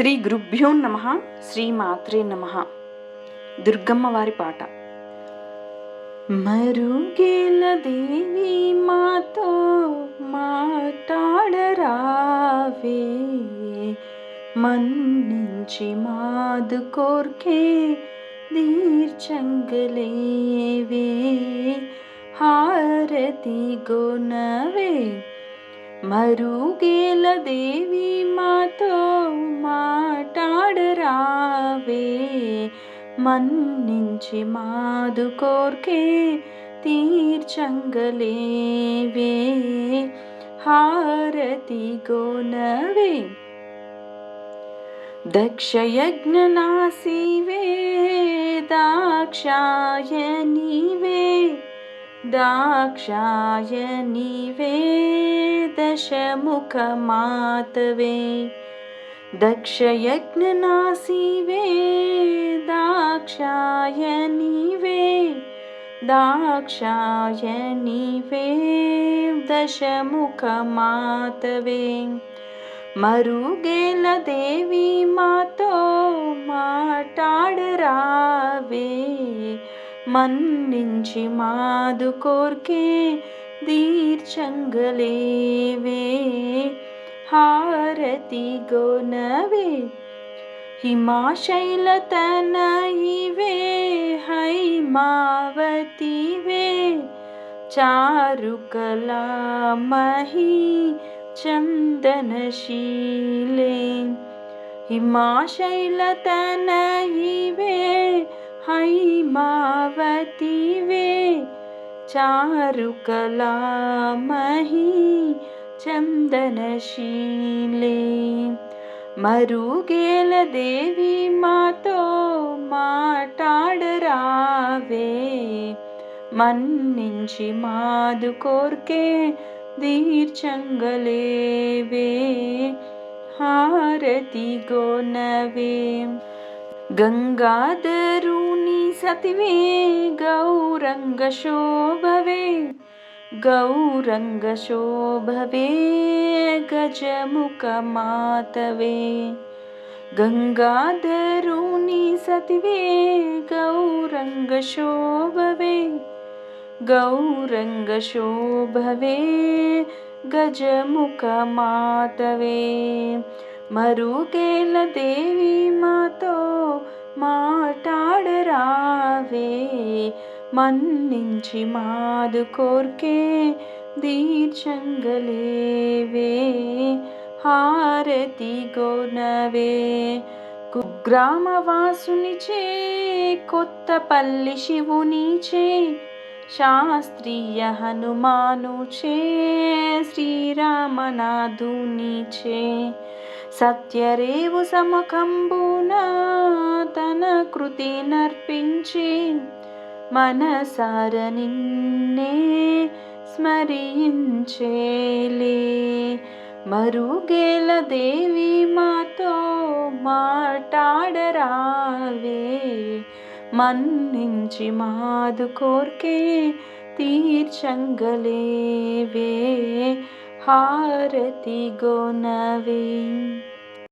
శ్రీ గురుభ్యో నమః. శ్రీ మాత్రే నమః. దుర్గమ్మ వారి పాట. మరుగేల దేవి మాతో మాట్లాడరావే, మన్నించి మాదు కోర్కే దీర్చంగలేవే, హారతి గోనవే. మరుగేల దేవి మాతో మాట్లాడరావే, మన్నించి మాదు కోర్కే తీర్చంగలేవే, హారతి గోనవే. దక్షయజ్ఞనాసివే దాక్షాయణివే, దాక్షాయణివే దశముఖ మాతవే. దక్షయజ్ఞనాసివే దాక్షాయణివే, దాక్షాయణివే దశముఖ మాతవే. మరుగేల దేవి మాతో మాట్లాడరావే, మన్నించి మాదు కోర్కే దీర్చంగలేవే, హారతి గోనవే. హిమాశైలతనయివే హైమావతివే, చారుకలామహి చందనశీలే. హిమాశైలతనయివే హైమావతివే, చారుకలామహి చందనశీలే. మరుగేల దేవి మాతో మాట్లాడరావే, మన్నించి మాదు కోర్కే దీర్చంగలేవే, హారతి గోనవే. గంగాధరుని సతివే గౌరంగ శోభవే, గౌరంగ శోభవే గజముఖ మాతవే. గంగాధరుని సతివే గౌరంగ శోభవే, గౌరంగ శోభవే గజముఖ మాతవే. మరుగేల దేవి మాతో మాట్లాడరావే, మన్నించి మాదు కోర్కే దీర్చంగలేవే, హారతి గోనవే. కుగ్రామవాసునిచే కొత్తపల్లి శివునిచే, శాస్త్రీయ హనుమానుచే శ్రీరామనాథునిచే, సత్యరేవు సముఖంబున తన కృతి నర్పించి, మనసార నిన్నే స్మరించేలే. మరుగేల దేవి మాతో మాట్లాడరావే, మన్నించి మాదు కోర్కే తీర్చంగలేవే, హారతి గోనవే.